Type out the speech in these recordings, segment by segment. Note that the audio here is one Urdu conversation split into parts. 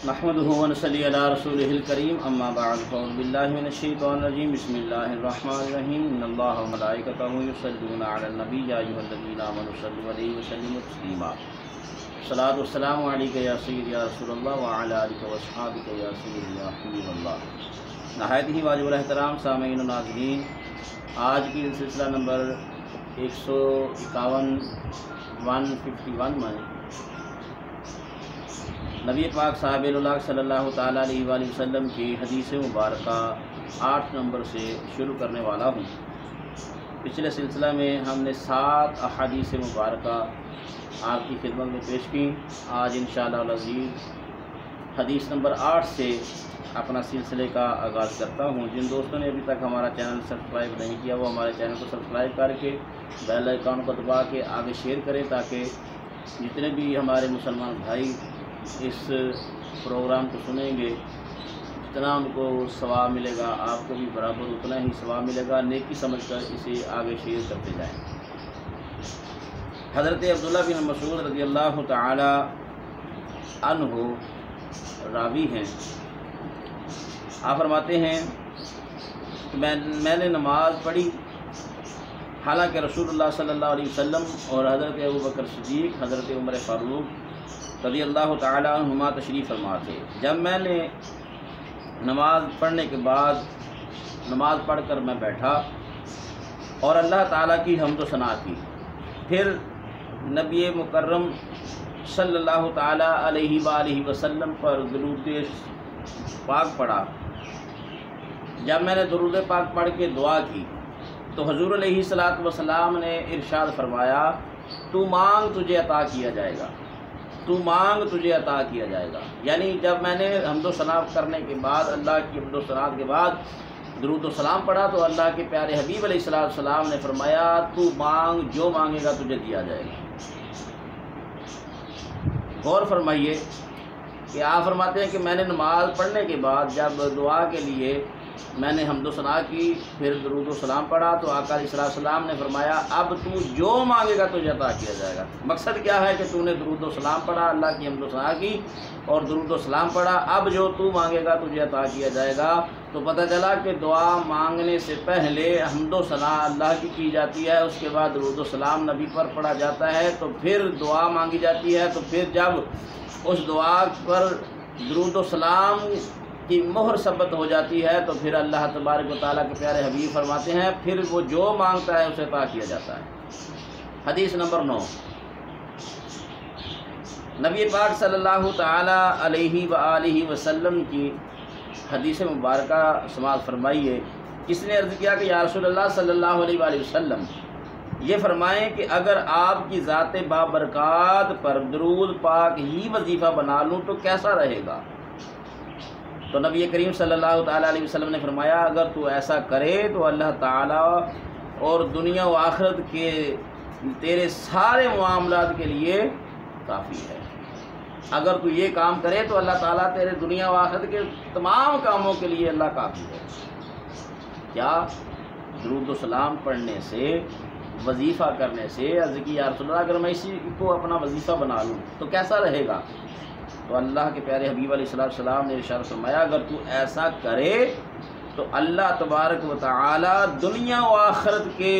نحمده ونصلي على رسوله الكريم اما بعد فاعوذ بالله من الشيطان الرجيم بسم الله الرحمن الرحيم ان الله وملائكته يصلون على النبي يا ايها الذين امنوا صلوا عليه وسلموا تسليما الصلاة والسلام عليك يا سيدي يا رسول الله وعلى آلك واصحابك يا سيدي يا حبيب اللہ۔ نہایت ہی واجب الاحترام سامعین و ناظرین، آج کی سلسلہ نمبر 151 میں نبی پاک صاحب اللہ صلی اللہ تعالیٰ علیہ وآلہ وسلم کی حدیث مبارکہ 8 نمبر سے شروع کرنے والا ہوں۔ پچھلے سلسلہ میں ہم نے 7 احادیث مبارکہ آپ کی خدمت میں پیش کی۔ آج انشاءاللہ العزیز حدیث نمبر 8 سے اپنا سلسلے کا آغاز کرتا ہوں۔ جن دوستوں نے ابھی تک ہمارا چینل سبسکرائب نہیں کیا وہ ہمارے چینل کو سبسکرائب کر کے بیل آئیکن کو دبا کے آگے شیئر کریں، تاکہ جتنے بھی ہمارے مسلمان بھائی اس پروگرام کو سنیں گے، جتنا ان کو ثواب ملے گا آپ کو بھی برابر اتنا ہی ثواب ملے گا۔ نیکی سمجھ کر اسے آگے شیئر کرتے جائیں۔ حضرت عبداللہ بن مسعود رضی اللہ تعالی عنہ راوی ہیں۔ آپ فرماتے ہیں کہ میں نے نماز پڑھی، حالانکہ رسول اللہ صلی اللہ علیہ وسلم اور حضرت ابوبکر صدیق، حضرت عمر فاروق رضی اللہ تعالیٰ عنہما تشریف فرما تھے۔ جب میں نے نماز پڑھنے کے بعد نماز پڑھ کر میں بیٹھا اور اللہ تعالیٰ کی حمد و ثنا کی، پھر نبی مکرم صلی اللہ تعالیٰ علیہ وآلہ وسلم پر درود پاک پڑھا۔ جب میں نے درود پاک پڑھ کے دعا کی تو حضور علیہ الصلوۃ والسلام نے ارشاد فرمایا، تو مانگ تجھے عطا کیا جائے گا، تو مانگ تجھے عطا کیا جائے گا۔ یعنی جب میں نے حمد و ثنا کرنے کے بعد، اللہ کی حمد و ثنا کے بعد درود و سلام پڑھا تو اللہ کے پیارے حبیب علیہ السلام نے فرمایا، تو مانگ، جو مانگے گا تجھے دیا جائے گا۔ غور فرمائیے کہ آپ فرماتے ہیں کہ میں نے نماز پڑھنے کے بعد جب دعا کے لیے میں نے حمد و ثنا کی، پھر درود و سلام پڑھا تو آقا علیہ السلام نے فرمایا، اب تو جو مانگے گا تجھے عطا کیا جائے گا۔ مقصد کیا ہے کہ تو نے درود و سلام پڑھا، اللہ کی حمد و ثنا کی اور درود و سلام پڑھا، اب جو تو مانگے گا تجھے عطا کیا جائے گا۔ تو پتہ چلا کہ دعا مانگنے سے پہلے حمد و ثنا اللہ کی جاتی ہے، اس کے بعد درود و سلام نبی پر پڑھا جاتا ہے، تو پھر دعا مانگی جاتی ہے۔ تو پھر جب اس دعا پر درود و سلام کی مہر ثبت ہو جاتی ہے تو پھر اللہ تبارک و تعالیٰ کے پیارے حبیب فرماتے ہیں، پھر وہ جو مانگتا ہے اسے عطا کیا جاتا ہے۔ حدیث نمبر 9، نبی پاک صلی اللہ تعالی علیہ وآلہ وسلم کی حدیث مبارکہ سماعت فرمائیے۔ کس نے عرض کیا کہ یا رسول اللہ صلی اللہ علیہ وآلہ وسلم، یہ فرمائیں کہ اگر آپ کی ذات بابرکات پر درود پاک ہی وظیفہ بنا لوں تو کیسا رہے گا؟ تو نبی کریم صلی اللہ تعالیٰ علیہ وسلم نے فرمایا، اگر تو ایسا کرے تو اللہ تعالیٰ اور دنیا و آخرت کے تیرے سارے معاملات کے لیے کافی ہے۔ اگر تو یہ کام کرے تو اللہ تعالیٰ تیرے دنیا و آخرت کے تمام کاموں کے لیے اللہ کافی ہے۔ کیا؟ درود و سلام پڑھنے سے، وظیفہ کرنے سے۔ عرض کی یا رسول اللہ، اگر میں اسی کو اپنا وظیفہ بنا لوں تو کیسا رہے گا؟ تو اللہ کے پیارے حبیب علیہ السلام نے ارشاد فرمایا، اگر تو ایسا کرے تو اللہ تبارک و تعالی دنیا و آخرت کے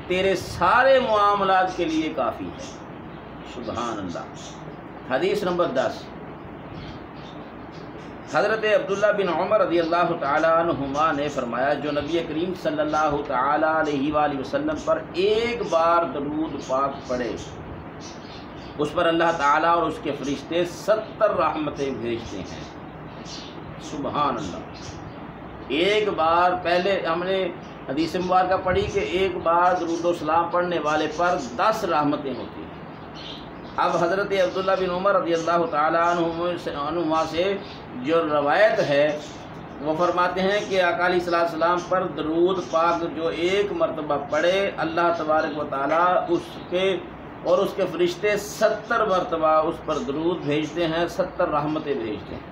تیرے سارے معاملات کے لیے کافی ہے۔ سبحان اللہ۔ حدیث نمبر 10، حضرت عبداللہ بن عمر رضی اللہ تعالی عنہما نے فرمایا، جو نبی کریم صلی اللہ تعالی علیہ وآلہ وسلم پر ایک بار درود پاک پڑھے، اس پر اللہ تعالیٰ اور اس کے فرشتے 70 رحمتیں بھیجتے ہیں۔ سبحان اللہ۔ ایک بار، پہلے ہم نے حدیث مبارکہ پڑھی کہ ایک بار درود و سلام پڑھنے والے پر 10 رحمتیں ہوتی ہیں۔ اب حضرت عبداللہ بن عمر رضی اللہ تعالیٰ عنہما سے جو روایت ہے وہ فرماتے ہیں کہ آقا علیہ السلام پر درود پاک جو ایک مرتبہ پڑھے، اللہ تبارک و تعالیٰ اور اس کے فرشتے 70 مرتبہ اس پر درود بھیجتے ہیں، 70 رحمتیں بھیجتے ہیں۔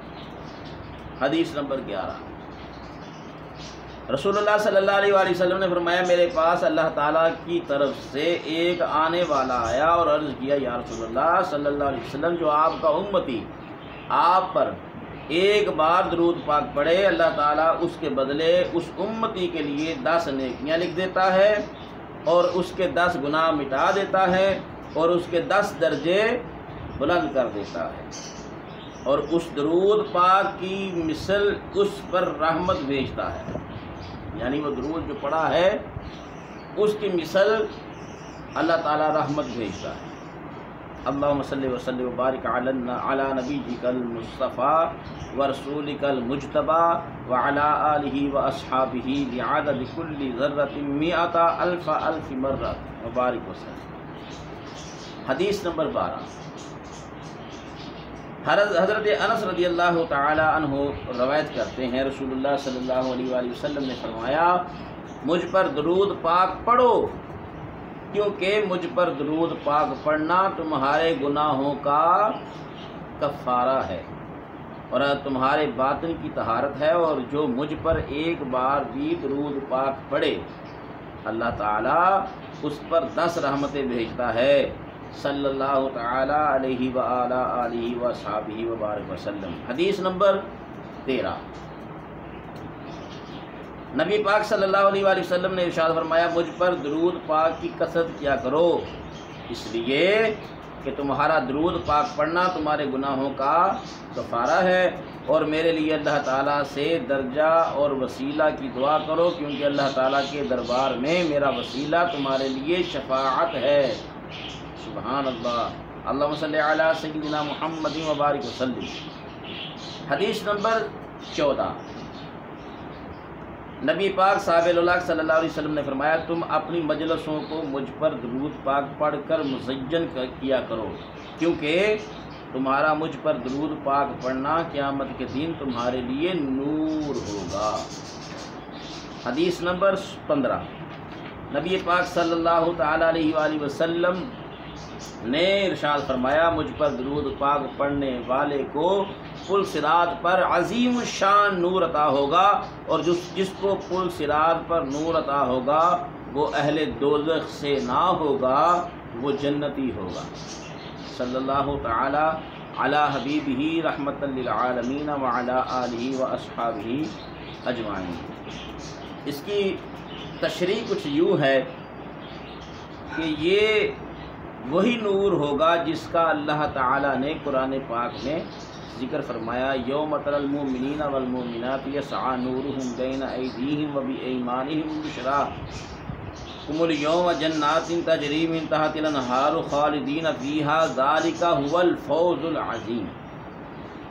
حدیث نمبر 11، رسول اللہ صلی اللہ علیہ وآلہ وسلم نے فرمایا، میرے پاس اللہ تعالیٰ کی طرف سے ایک آنے والا آیا اور عرض کیا، یا رسول اللہ صلی اللہ علیہ وسلم، جو آپ کا امتی آپ پر ایک بار درود پاک پڑھے، اللہ تعالیٰ اس کے بدلے اس امتی کے لیے 10 نیکیاں لکھ دیتا ہے اور اس کے 10 گناہ مٹا دیتا ہے اور اس کے 10 درجے بلند کر دیتا ہے، اور اس درود پاک کی مثل اس پر رحمت بھیجتا ہے، یعنی وہ درود جو پڑھا ہے اس کی مثل اللہ تعالیٰ رحمت بھیجتا ہے۔ اللہم صلی وسلم وبارک علی نبیک المصطفیٰ ورسولک المجتبیٰ وعلی آلہ واصحابہ بعدد کل ذرۃ مئۃ الف الف مرہ وبارک وسلم۔ حدیث نمبر 12، حضرت انس رضی اللہ تعالی عنہ روایت کرتے ہیں، رسول اللہ صلی اللہ علیہ وآلہ وسلم نے فرمایا مجھ پر درود پاک پڑھو، کیونکہ مجھ پر درود پاک پڑھنا تمہارے گناہوں کا کفارہ ہے اور تمہارے باطن کی طہارت ہے، اور جو مجھ پر ایک بار بھی درود پاک پڑھے اللہ تعالیٰ اس پر 10 رحمتیں بھیجتا ہے، صلی اللہ تعالی علیہ وآلہ آلہ وصحبہ وبارک وسلم۔ حدیث نمبر 13، نبی پاک صلی اللہ علیہ وآلہ وسلم نے ارشاد فرمایا مجھ پر درود پاک کی کثرت کیا کرو، اس لیے کہ تمہارا درود پاک پڑھنا تمہارے گناہوں کا کفارہ ہے، اور میرے لیے اللہ تعالیٰ سے درجہ اور وسیلہ کی دعا کرو، کیونکہ اللہ تعالیٰ کے دربار میں میرا وسیلہ تمہارے لیے شفاعت ہے۔ سبحان اللہ، اللہم صلی علی سیدنا محمد وبارک وسلم۔ حدیث نمبر 14، نبی پاک صاحب اللہ صلی اللہ علیہ وسلم نے فرمایا تم اپنی مجلسوں کو مجھ پر درود پاک پڑھ کر مزین کیا کرو، کیونکہ تمہارا مجھ پر درود پاک پڑھنا قیامت کے دن تمہارے لیے نور ہوگا۔ حدیث نمبر 15، نبی پاک صلی اللہ تعالی علیہ وآلہ وسلم نے ارشاد فرمایا مجھ پر درود پاک پڑھنے والے کو پل صراط پر عظیم الشان نور عطا ہوگا، اور جس کو پل صراط پر نور عطا ہوگا وہ اہل دوزخ سے نہ ہوگا، وہ جنتی ہوگا۔ صلی اللہ تعالی علی حبیبہ رحمۃ للعالمین وعلی آلہ واصحابہ اجمعین۔ اس کی تشریح کچھ یوں ہے کہ یہ وہی نور ہوگا جس کا اللہ تعالیٰ نے قرآن پاک میں ذکر فرمایا، یوم تری المؤمنین والمؤمنات یسعی نورہم بین ایدیہم وبایمانہم بشراکم اليوم جنات تجری من تحتها الانہار خالدین فیہا ذالک هو الفوز العظیم۔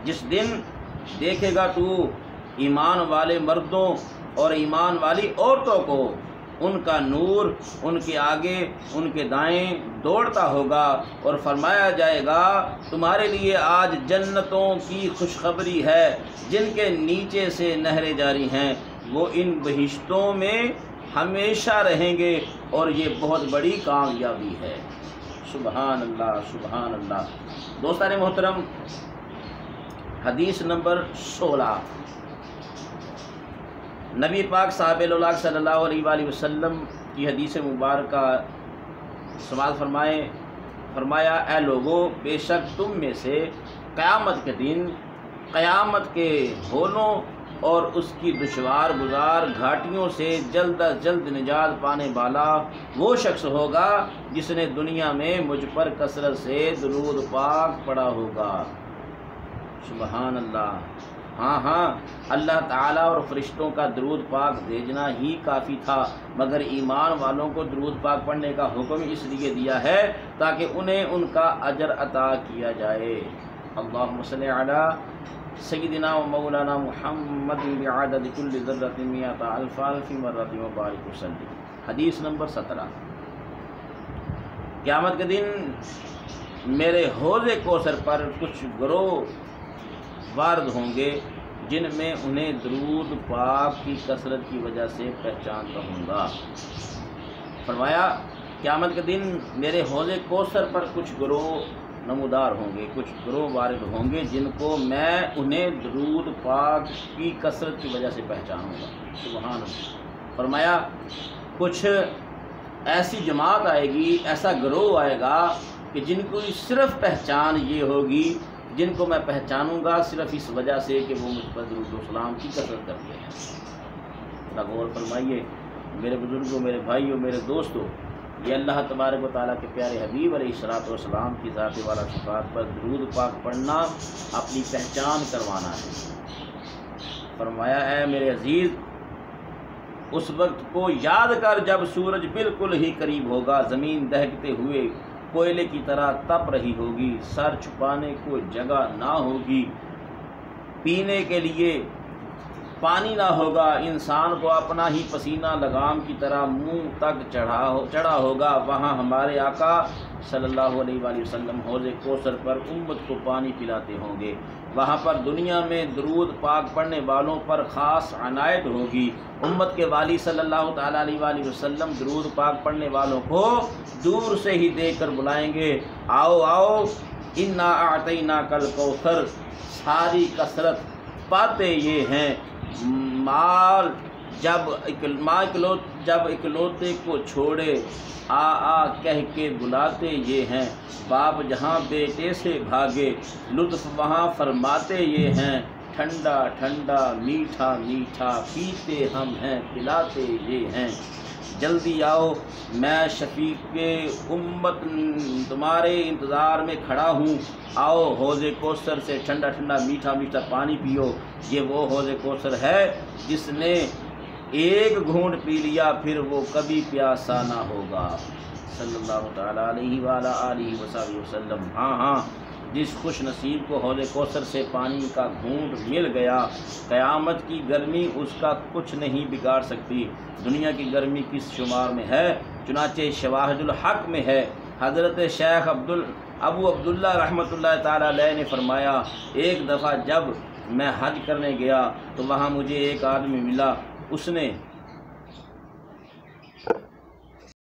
جس دن دیکھے گا تو ایمان والے مردوں اور ایمان والی عورتوں کو، ان کا نور ان کے آگے ان کے دائیں دوڑتا ہوگا، اور فرمایا جائے گا تمہارے لیے آج جنتوں کی خوشخبری ہے جن کے نیچے سے نہریں جاری ہیں، وہ ان بہشتوں میں ہمیشہ رہیں گے، اور یہ بہت بڑی کامیابی ہے۔ سبحان اللہ، سبحان اللہ۔ دوستان محترم، حدیث نمبر 16، نبی پاک صاحب اللہ صلی اللہ علیہ وآلہ وسلم کی حدیث مبارکہ سماعت فرمایا اے لوگو، بے شک تم میں سے قیامت کے دن قیامت کے ہولوں اور اس کی دشوار گزار گھاٹیوں سے جلد از جلد نجات پانے والا وہ شخص ہوگا جس نے دنیا میں مجھ پر کثرت سے درود پاک پڑھا ہوگا۔ سبحان اللہ۔ ہاں اللہ تعالیٰ اور فرشتوں کا درود پاک بھیجنا ہی کافی تھا، مگر ایمان والوں کو درود پاک پڑھنے کا حکم اس لیے دیا ہے تاکہ انہیں ان کا اجر عطا کیا جائے۔ اللہم صلی علی سیدنا و مولانا محمد بعدد کل ذرۃ مئۃ الف الف مرۃ وبارک وسلم۔ حدیث نمبر 17، قیامت کے دن میرے حوض کوثر پر کچھ گروہ وارد ہوں گے جن میں انہیں درود پاک کی کثرت کی وجہ سے پہچانتا ہوں گا۔ فرمایا قیامت کے دن میرے حوض کوثر پر کچھ گروہ نمودار ہوں گے، کچھ گروہ وارد ہوں گے جن کو میں انہیں درود پاک کی کثرت کی وجہ سے پہچانوں گا۔ سبحان اللہ۔ فرمایا کچھ ایسی جماعت آئے گی، ایسا گروہ آئے گا کہ جن کو صرف پہچان یہ ہوگی جن کو میں پہچانوں گا صرف اس وجہ سے کہ وہ مجھ پر درود و سلام کی کثرت کرتے ہیں۔ ذرا غور فرمائیے میرے بزرگوں، میرے بھائیوں، میرے دوستوں، یہ اللہ تبارک و تعالیٰ کے پیارے حبیب علیہ الصلوۃ والسلام کی ذات والا صفات پر درود پاک پڑھنا اپنی پہچان کروانا ہے۔ فرمایا ہے میرے عزیز، اس وقت کو یاد کر جب سورج بالکل ہی قریب ہوگا، زمین دہکتے ہوئے کوئلے کی طرح تپ رہی ہوگی، سر چھپانے کو جگہ نہ ہوگی، پینے کے لیے پانی نہ ہوگا، انسان کو اپنا ہی پسینہ لگام کی طرح منہ تک چڑھا ہوگا، وہاں ہمارے آقا صلی اللہ علیہ وآلہ وسلم حوض کوثر پر امت کو پانی پلاتے ہوں گے۔ وہاں پر دنیا میں درود پاک پڑھنے والوں پر خاص عنایت ہوگی۔ امت کے والی صلی اللہ تعالیٰ علیہ وآلہ وسلم درود پاک پڑھنے والوں کو دور سے ہی دیکھ کر بلائیں گے، آؤ آؤ انا اعطیناک الکوثر۔ ساری کثرت پاتے یہ ہیں، مال جب اکلوتے کو چھوڑے آ آ کہہ کے بلاتے یہ ہیں، باپ جہاں بیٹے سے بھاگے لطف وہاں فرماتے یہ ہیں، ٹھنڈا ٹھنڈا میٹھا میٹھا پیتے ہم ہیں پلاتے یہ ہیں، جلدی آؤ میں شفیق امت تمہارے انتظار میں کھڑا ہوں، آؤ حوض کوثر سے ٹھنڈا ٹھنڈا میٹھا میٹھا پانی پیو۔ یہ وہ حوض کوثر ہے جس نے ایک گھونٹ پی لیا پھر وہ کبھی پیاسا نہ ہوگا، صلی اللہ تعالیٰ علیہ وآلہ آلہ وصحبہ وسلم۔ ہاں ہاں، جس خوش نصیب کو حوض کوثر سے پانی کا گھونٹ مل گیا، قیامت کی گرمی اس کا کچھ نہیں بگاڑ سکتی۔ دنیا کی گرمی کس شمار میں ہے؟ چنانچہ شواہد الحق میں ہے، حضرت شیخ ابو عبداللہ رحمۃ اللہ تعالیٰ علیہ نے فرمایا، ایک دفعہ جب میں حج کرنے گیا تو وہاں مجھے ایک آدمی ملا، اس نے